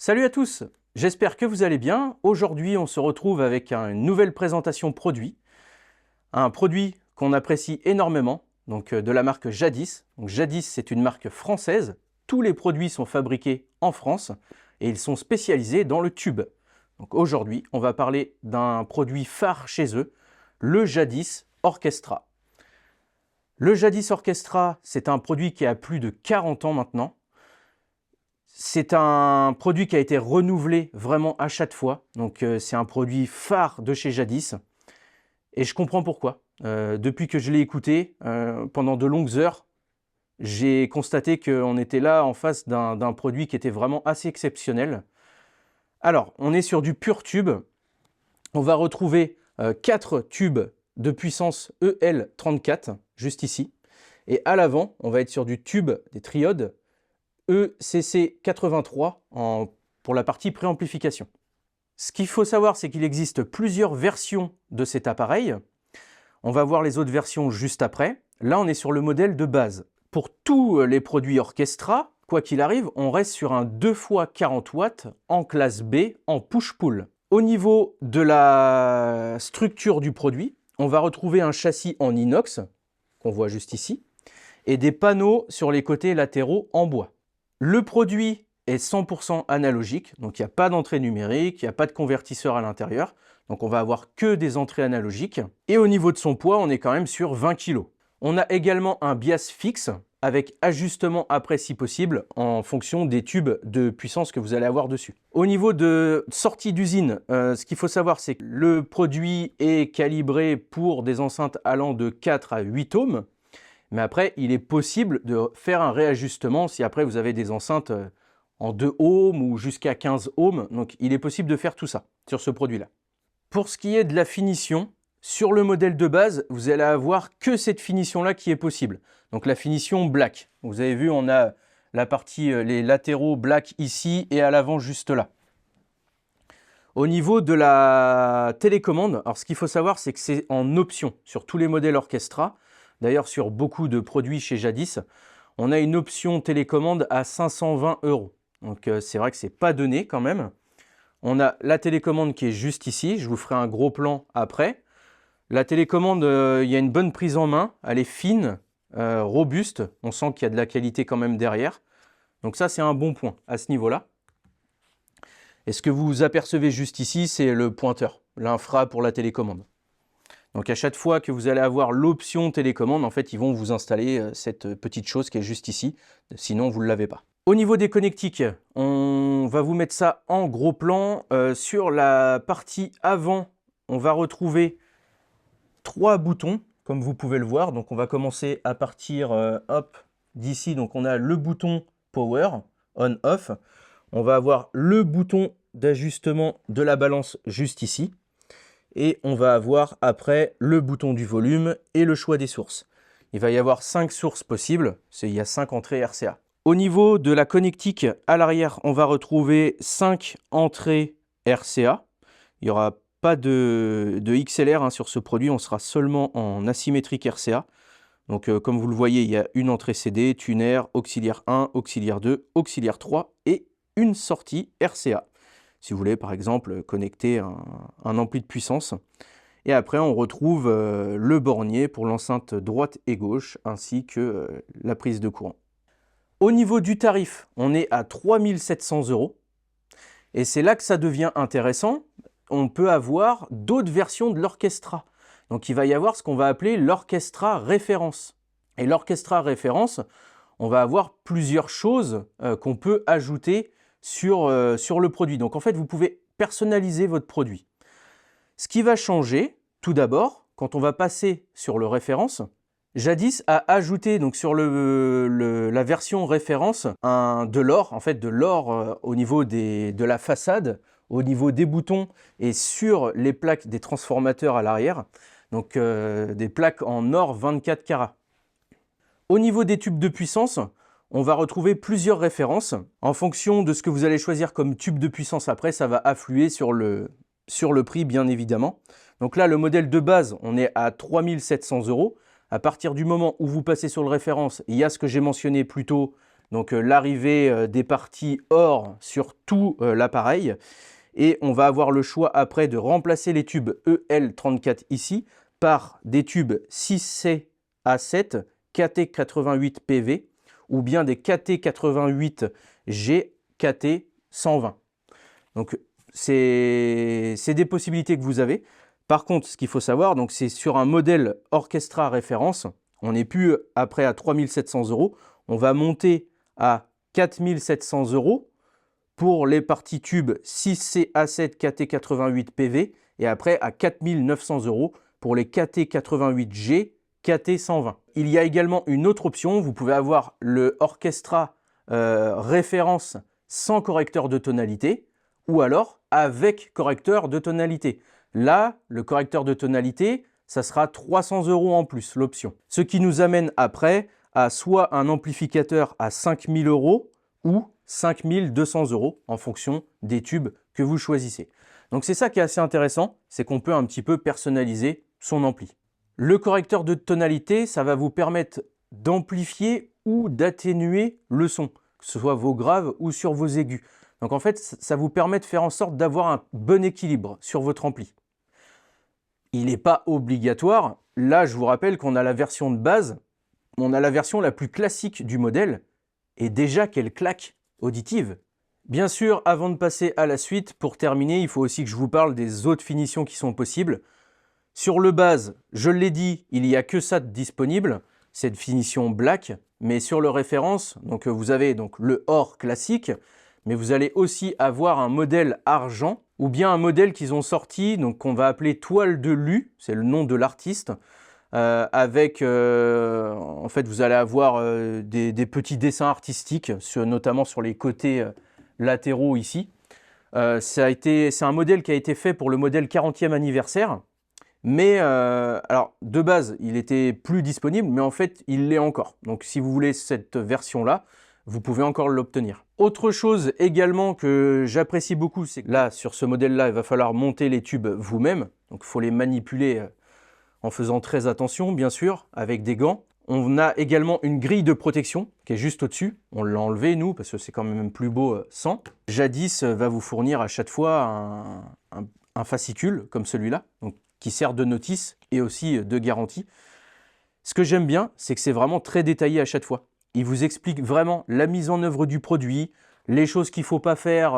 Salut à tous, j'espère que vous allez bien. Aujourd'hui, on se retrouve avec une nouvelle présentation produit. Un produit qu'on apprécie énormément, donc de la marque Jadis. Donc, Jadis, c'est une marque française. Tous les produits sont fabriqués en France et ils sont spécialisés dans le tube. Donc aujourd'hui, on va parler d'un produit phare chez eux, le Jadis Orchestra. Le Jadis Orchestra, c'est un produit qui a plus de 40 ans maintenant. C'est un produit qui a été renouvelé vraiment à chaque fois. Donc c'est un produit phare de chez Jadis. Et je comprends pourquoi. Depuis que je l'ai écouté, pendant de longues heures, j'ai constaté qu'on était là en face d'un produit qui était vraiment assez exceptionnel. Alors, on est sur du pur tube. On va retrouver 4 tubes de puissance EL34, juste ici. Et à l'avant, on va être sur du tube des triodes ECC83 pour la partie préamplification. Ce qu'il faut savoir, c'est qu'il existe plusieurs versions de cet appareil. On va voir les autres versions juste après. Là, on est sur le modèle de base. Pour tous les produits Orchestra, quoi qu'il arrive, on reste sur un 2x40 watts en classe B en push-pull. Au niveau de la structure du produit, on va retrouver un châssis en inox, qu'on voit juste ici, et des panneaux sur les côtés latéraux en bois. Le produit est 100% analogique, donc il n'y a pas d'entrée numérique, il n'y a pas de convertisseur à l'intérieur, donc on va avoir que des entrées analogiques. Et au niveau de son poids, on est quand même sur 20 kg. On a également un bias fixe, avec ajustement après si possible, en fonction des tubes de puissance que vous allez avoir dessus. Au niveau de sortie d'usine, ce qu'il faut savoir, c'est que le produit est calibré pour des enceintes allant de 4 à 8 ohms, mais après, il est possible de faire un réajustement si après vous avez des enceintes en 2 ohms ou jusqu'à 15 ohms. Donc, il est possible de faire tout ça sur ce produit-là. Pour ce qui est de la finition, sur le modèle de base, vous allez avoir que cette finition-là qui est possible. Donc, la finition black. Vous avez vu, on a la partie, les latéraux black ici et à l'avant juste là. Au niveau de la télécommande, alors ce qu'il faut savoir, c'est que c'est en option sur tous les modèles Orchestra. D'ailleurs, sur beaucoup de produits chez Jadis, on a une option télécommande à 520 €. Donc, c'est vrai que ce n'est pas donné quand même. On a la télécommande qui est juste ici. Je vous ferai un gros plan après. La télécommande, il y a une bonne prise en main. Elle est fine, robuste. On sent qu'il y a de la qualité quand même derrière. Donc ça, c'est un bon point à ce niveau-là. Et ce que vous apercevez juste ici, c'est le pointeur, l'infra pour la télécommande. Donc à chaque fois que vous allez avoir l'option télécommande, en fait, ils vont vous installer cette petite chose qui est juste ici, sinon vous ne l'avez pas. Au niveau des connectiques, on va vous mettre ça en gros plan. Sur la partie avant, on va retrouver 3 boutons, comme vous pouvez le voir. Donc on va commencer à partir d'ici. Donc on a le bouton Power, On-Off. On va avoir le bouton d'ajustement de la balance juste ici. Et on va avoir après le bouton du volume et le choix des sources. Il va y avoir 5 sources possibles, il y a 5 entrées RCA. Au niveau de la connectique à l'arrière, on va retrouver 5 entrées RCA. Il n'y aura pas de XLR sur ce produit, on sera seulement en asymétrique RCA. Donc comme vous le voyez, il y a une entrée CD, tuner, auxiliaire 1, auxiliaire 2, auxiliaire 3 et une sortie RCA. Si vous voulez, par exemple, connecter un ampli de puissance. Et après, on retrouve le bornier pour l'enceinte droite et gauche, ainsi que la prise de courant. Au niveau du tarif, on est à 3 700 €. Et c'est là que ça devient intéressant. On peut avoir d'autres versions de l'Orchestra. Donc, il va y avoir ce qu'on va appeler l'Orchestra référence. Et l'Orchestra référence, on va avoir plusieurs choses qu'on peut ajouter sur le produit. Donc en fait, vous pouvez personnaliser votre produit. Ce qui va changer, tout d'abord, quand on va passer sur le référence, Jadis a ajouté donc sur la version référence de l'or, en fait de l'or au niveau de la façade, au niveau des boutons et sur les plaques des transformateurs à l'arrière. Donc des plaques en or 24 carats. Au niveau des tubes de puissance, on va retrouver plusieurs références. En fonction de ce que vous allez choisir comme tube de puissance après, ça va affluer sur le prix, bien évidemment. Donc là, le modèle de base, on est à 3 700 €. À partir du moment où vous passez sur le référence, il y a ce que j'ai mentionné plus tôt, donc l'arrivée des parties or sur tout l'appareil. Et on va avoir le choix après de remplacer les tubes EL34 ici par des tubes 6CA7 KT88PV ou bien des KT88G KT120. Donc c'est des possibilités que vous avez. Par contre, ce qu'il faut savoir, c'est sur un modèle Orchestra référence, on n'est plus après à 3 700 €, on va monter à 4 700 € pour les parties tubes 6CA7 KT88PV et après à 4 900 € pour les KT88G KT120. Il y a également une autre option, vous pouvez avoir le Orchestra référence sans correcteur de tonalité ou alors avec correcteur de tonalité. Là, le correcteur de tonalité, ça sera 300 € en plus, l'option. Ce qui nous amène après à soit un amplificateur à 5 000 € ou 5 200 € en fonction des tubes que vous choisissez. Donc c'est ça qui est assez intéressant, c'est qu'on peut un petit peu personnaliser son ampli. Le correcteur de tonalité, ça va vous permettre d'amplifier ou d'atténuer le son, que ce soit vos graves ou sur vos aigus. Donc en fait, ça vous permet de faire en sorte d'avoir un bon équilibre sur votre ampli. Il n'est pas obligatoire. Là, je vous rappelle qu'on a la version de base, on a la version la plus classique du modèle, et déjà quelle claque auditive. Bien sûr, avant de passer à la suite, pour terminer, il faut aussi que je vous parle des autres finitions qui sont possibles. Sur le base, je l'ai dit, il n'y a que ça de disponible, cette finition black, mais sur le référence, donc vous avez donc le or classique, mais vous allez aussi avoir un modèle argent, ou bien un modèle qu'ils ont sorti, donc qu'on va appeler toile de Lu, c'est le nom de l'artiste, avec, en fait, vous allez avoir des petits dessins artistiques, notamment sur les côtés latéraux ici. C'est un modèle qui a été fait pour le modèle 40e anniversaire, mais alors de base, il était plus disponible, mais en fait, il l'est encore. Donc si vous voulez cette version-là, vous pouvez encore l'obtenir. Autre chose également que j'apprécie beaucoup, c'est que là, sur ce modèle-là, il va falloir monter les tubes vous-même. Donc il faut les manipuler en faisant très attention, bien sûr, avec des gants. On a également une grille de protection qui est juste au-dessus. On l'a enlevé, nous, parce que c'est quand même plus beau sans. Jadis va vous fournir à chaque fois un fascicule comme celui-là, qui sert de notice et aussi de garantie. Ce que j'aime bien, c'est que c'est vraiment très détaillé à chaque fois. Il vous explique vraiment la mise en œuvre du produit, les choses qu'il ne faut pas faire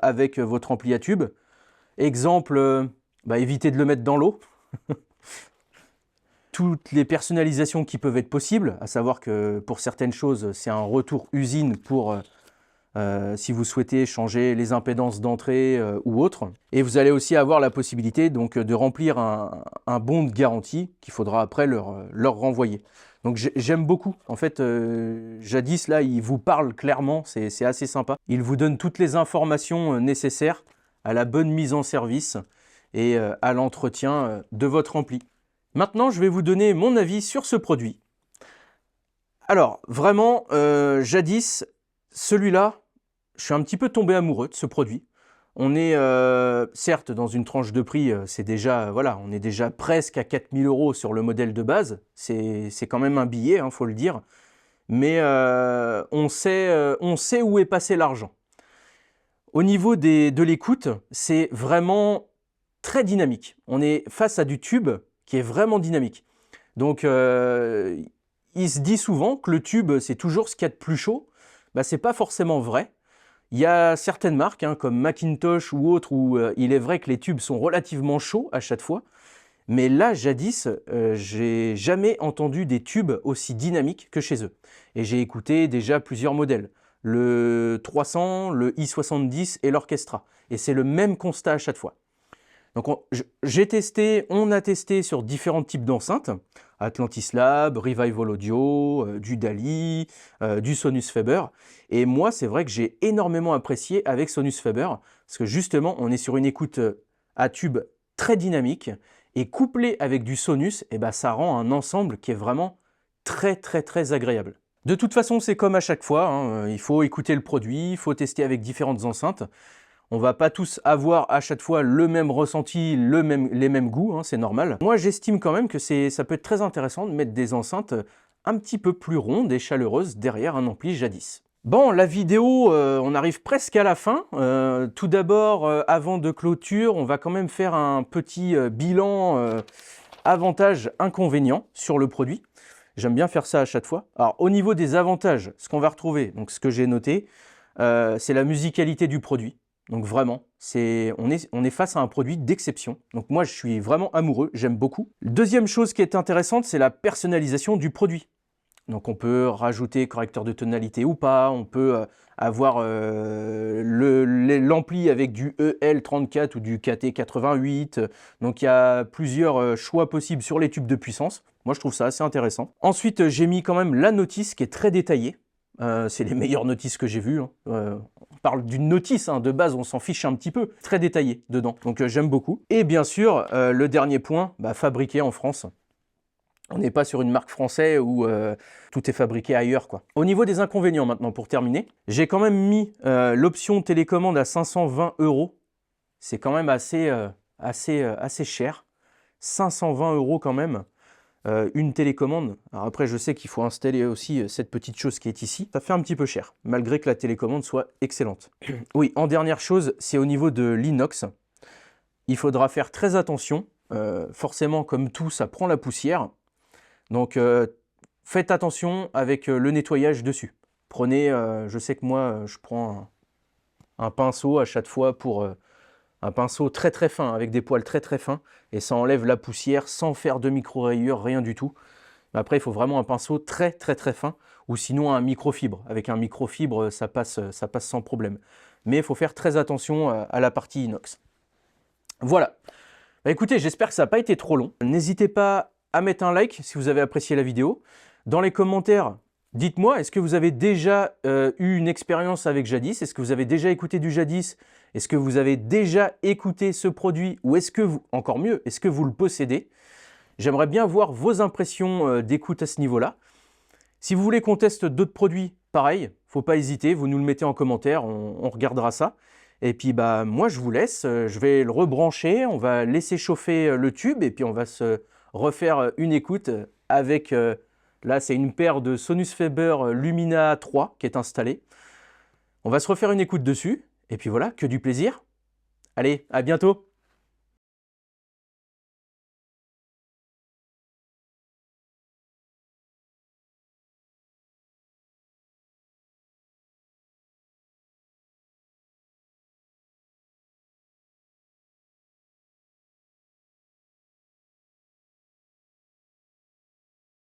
avec votre ampli à tube. Exemple, évitez de le mettre dans l'eau. Toutes les personnalisations qui peuvent être possibles, à savoir que pour certaines choses, c'est un retour usine pour si vous souhaitez changer les impédances d'entrée ou autre. Et vous allez aussi avoir la possibilité donc, de remplir un bon de garantie qu'il faudra après leur renvoyer. Donc j'aime beaucoup. En fait, Jadis, là, il vous parle clairement, c'est assez sympa. Il vous donne toutes les informations nécessaires à la bonne mise en service et à l'entretien de votre ampli. Maintenant, je vais vous donner mon avis sur ce produit. Alors, vraiment, Jadis, celui-là, je suis un petit peu tombé amoureux de ce produit. On est certes dans une tranche de prix, c'est déjà, voilà, on est déjà presque à 4 000 € sur le modèle de base. C'est quand même un billet, hein, faut le dire. Mais on sait où est passé l'argent. Au niveau de l'écoute, c'est vraiment très dynamique. On est face à du tube qui est vraiment dynamique. Donc, il se dit souvent que le tube, c'est toujours ce qu'il y a de plus chaud. C'est pas forcément vrai. Il y a certaines marques, comme Macintosh ou autres, où il est vrai que les tubes sont relativement chauds à chaque fois. Mais là, Jadis, j'ai jamais entendu des tubes aussi dynamiques que chez eux. Et j'ai écouté déjà plusieurs modèles. Le 300, le i70 et l'Orchestra. Et c'est le même constat à chaque fois. Donc on a testé sur différents types d'enceintes. Atlantis Lab, Revival Audio, du Dali, du Sonus Faber. Et moi, c'est vrai que j'ai énormément apprécié avec Sonus Faber, parce que justement, on est sur une écoute à tube très dynamique, et couplé avec du Sonus, ça rend un ensemble qui est vraiment très très très agréable. De toute façon, c'est comme à chaque fois, hein, il faut écouter le produit, il faut tester avec différentes enceintes. On va pas tous avoir à chaque fois le même ressenti, les mêmes goûts, hein, c'est normal. Moi, j'estime quand même que ça peut être très intéressant de mettre des enceintes un petit peu plus rondes et chaleureuses derrière un ampli Jadis. Bon, la vidéo, on arrive presque à la fin. Tout d'abord, avant de clôture, on va quand même faire un petit bilan avantages-inconvénients sur le produit. J'aime bien faire ça à chaque fois. Alors, au niveau des avantages, ce qu'on va retrouver, donc ce que j'ai noté, c'est la musicalité du produit. Donc vraiment, on est face à un produit d'exception. Donc moi, je suis vraiment amoureux, j'aime beaucoup. Deuxième chose qui est intéressante, c'est la personnalisation du produit. Donc on peut rajouter correcteur de tonalité ou pas, on peut avoir l'ampli avec du EL34 ou du KT88. Donc il y a plusieurs choix possibles sur les tubes de puissance. Moi je trouve ça assez intéressant. Ensuite j'ai mis quand même la notice qui est très détaillée. C'est les meilleures notices que j'ai vues. On parle d'une notice, hein, de base on s'en fiche un petit peu. Très détaillé dedans, donc j'aime beaucoup. Et bien sûr, le dernier point, fabriqué en France. On n'est pas sur une marque française où tout est fabriqué ailleurs, quoi. Au niveau des inconvénients maintenant, pour terminer, j'ai quand même mis l'option télécommande à 520 €. C'est quand même assez cher. 520 € quand même, une télécommande. Alors après, je sais qu'il faut installer aussi cette petite chose qui est ici. Ça fait un petit peu cher, malgré que la télécommande soit excellente. Oui, en dernière chose, c'est au niveau de l'inox. Il faudra faire très attention. Forcément, comme tout, ça prend la poussière. Donc faites attention avec le nettoyage dessus. Prenez, je sais que moi je prends un pinceau à chaque fois pour un pinceau très très fin, avec des poils très très fins, et ça enlève la poussière sans faire de micro-rayures, rien du tout. Après il faut vraiment un pinceau très très très fin, ou sinon un microfibre. Avec un microfibre ça passe sans problème. Mais il faut faire très attention à la partie inox. Voilà. Écoutez, j'espère que ça n'a pas été trop long. N'hésitez pas à mettre un like si vous avez apprécié la vidéo. Dans les commentaires, dites-moi, est-ce que vous avez déjà eu une expérience avec Jadis? Est-ce que vous avez déjà écouté du Jadis? Est-ce que vous avez déjà écouté ce produit? Ou est-ce que vous, encore mieux, est-ce que vous le possédez? J'aimerais bien voir vos impressions d'écoute à ce niveau-là. Si vous voulez qu'on teste d'autres produits, pareil, faut pas hésiter, vous nous le mettez en commentaire, on regardera ça. Et puis moi je vous laisse, je vais le rebrancher, on va laisser chauffer le tube et puis on va se refaire une écoute avec, là c'est une paire de Sonus Faber Lumina 3 qui est installée. On va se refaire une écoute dessus, et puis voilà, que du plaisir. Allez, à bientôt!